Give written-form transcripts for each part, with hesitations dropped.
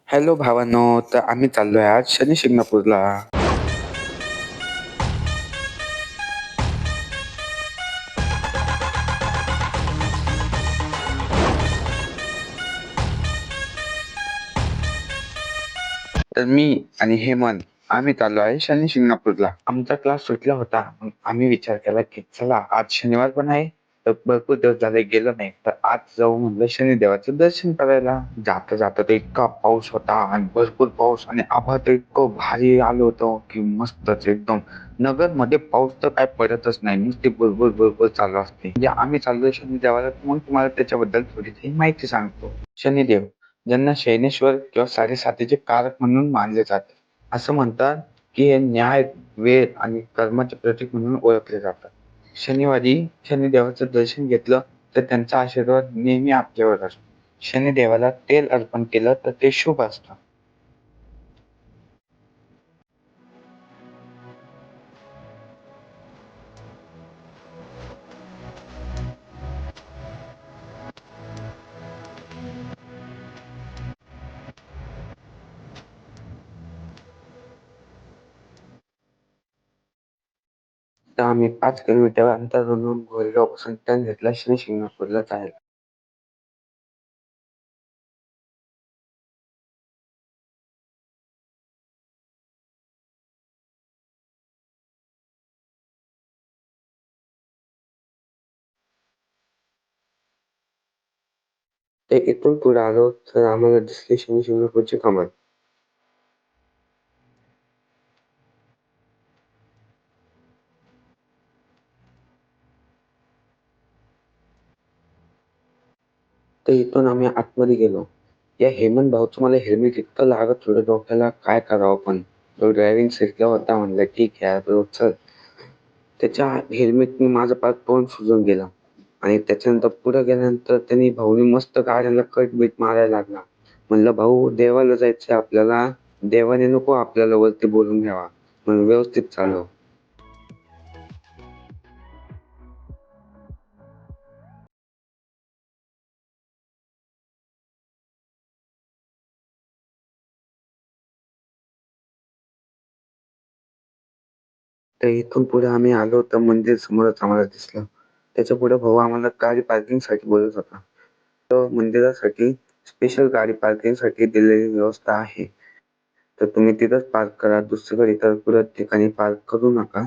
Hello भावांनो, तर आम्ही चाललोय आज शनी शिंगणापूरला. तर मी आणि हेमंत आम्ही चाललो आहे शनी शिंगणापूरला. आमचा क्लास सुटला होता. मग आम्ही विचार केला की चला आज शनिवार पण आहे, तर भरपूर दिवस झाले गेलो नाही, तर आज जाऊ म्हणलं शनिदेवाचं दर्शन करायला. जाता जाता तर इतका पाऊस होता आणि भरपूर पाऊस आणि आभाळ तर इतकं भारी आलं होतं की मस्तच एकदम. नगर मध्ये पाऊस तर काय पडतच नाही, नुसती भरपूर भरपूर चालू असते. म्हणजे आम्ही चाललोय शनिदेवाला, मग तुम्हाला त्याच्याबद्दल थोडीशी माहिती सांगतो. शनिदेव ज्यांना शैनेश्वर किंवा साडेसातीचे कारक म्हणून मानले जाते. असं म्हणतात की हे न्याय, वेळ आणि कर्माचे प्रतीक म्हणून ओळखले जातात. शनिवारी शनिदेवाचं दर्शन घेतलं तर त्यांचा आशीर्वाद नेहमी आपल्यावर असतो. शनिदेवाला तेल अर्पण केलं तर ते शुभ असतं. तर आम्ही 5 किलोमीटर अंतरावरून गोरेगावपासून टर्न घेतला शनी शिंगणापूरला जायला. ते इथून पुढे आलो तर आम्हाला दिसली शनी शिंगणापूरची कमान. तर इथून आम्ही आतमध्ये गेलो. या हेमंत भाऊचं मला हेल्मेट इतकं लागत होतं डोक्याला, काय करावं पण. तो ड्रायव्हिंग शिकला होता, म्हणलं ठीक आहे बरोबर चल. त्याच्या हेल्मेटने माझं पार तोंड सुजून गेलं. आणि त्याच्यानंतर पुढे गेल्यानंतर त्यांनी भाऊनी मस्त गाड्याला कट बीट मारायला लागला. म्हणलं भाऊ देवाला जायचंय आपल्याला, देवाने नको आपल्याला वरती बोलून घ्यावा, म्हणून व्यवस्थित चालव. तर इथून पुढे आम्ही आलो तर मंदिर समोरच आम्हाला दिसलं. त्याच्या पुढे भाऊ आम्हाला गाडी पार्किंग साठी बोलत होता. तर मंदिरासाठी स्पेशल गाडी पार्किंग साठी दिलेली व्यवस्था आहे. तर तुम्ही तिथंच पार्क करा, दुसरीकडे इतर कुठं ठिकाणी पार्क करू नका.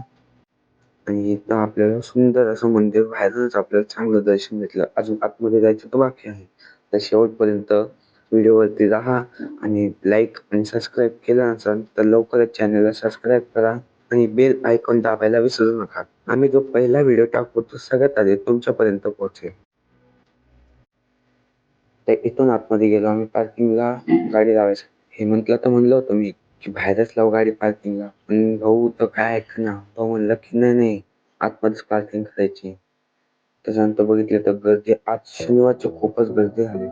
आणि इथं आपल्याला सुंदर असं मंदिर बाहेरूनच आपल्याला चांगलं दर्शन भेटलं. अजून आतमध्ये जायचं तर बाकी आहे. तर शेवटपर्यंत व्हिडिओवरती राहा आणि लाईक आणि सबस्क्राईब केलं नसेल तर लवकरच चॅनलला सबस्क्राईब करा आणि बेल आयकॉन दाबायला विसरू नका. आम्ही जो पहिला व्हिडिओ टाकतो तो सगळ्यात आधी तुमच्यापर्यंत पोहोचेल. तर इथून आतमध्ये गेलो आम्ही पार्किंगला गाडी लावायसाठी. हेमंतला तर म्हणलं होतं मी की बाहेरच लावू गाडी पार्किंगला, पण भाऊ तर काय ऐकेना. भाऊ म्हणला की नाही नाही, आतमध्येच पार्किंग करायची. त्याच्यानंतर बघितलं तर गर्दी आज शनिवारची खूपच गर्दी झाली.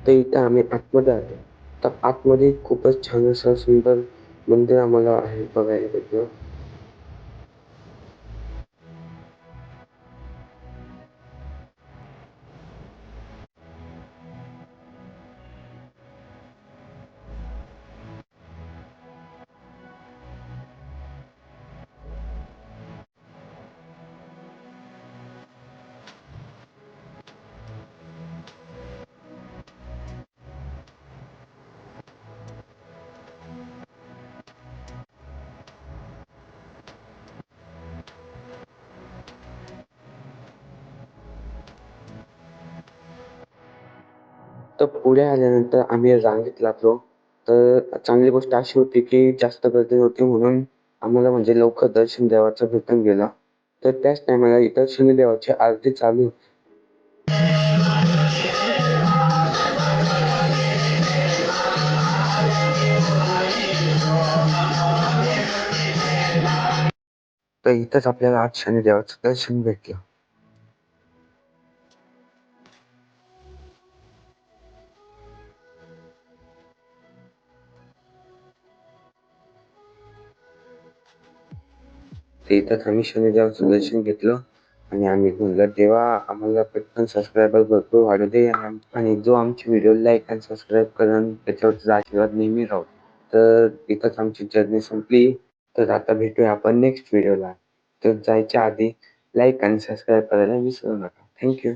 तर इथे आम्ही आतमध्ये आलो. तर आतमध्ये खूपच छान असं सुंदर मंदिर आम्हाला आहे बघायला भेटलं. तर पुढे आल्यानंतर आम्ही रांगेत लागलो. तर चांगली गोष्ट अशी होती की जास्त गर्दी नव्हती, म्हणून आम्हाला म्हणजे लवकर दर्शन देवाचं भेटून गेलं. तर त्याच टायमाला इथं शनिदेवाची आरती चालू होती. तर इथंच आपल्याला आज शनिदेवाचं दर्शन भेटलं. तर इथंच आम्ही शनिदेवाचं दर्शन घेतलं आणि आम्ही म्हणलं देवा आम्हाला पटकन सबस्क्रायबर भरपूर वाढू दे आणि जो आमचे व्हिडिओ लाईक आणि सबस्क्राईब करेन त्याच्यावरचा आशीर्वाद नेहमी राहू. तर इथंच आमची जर्नी संपली. तर आता भेटूया आपण नेक्स्ट व्हिडिओला. तर जायच्या आधी लाईक आणि सबस्क्राईब करायला विसरू नका. Thank you.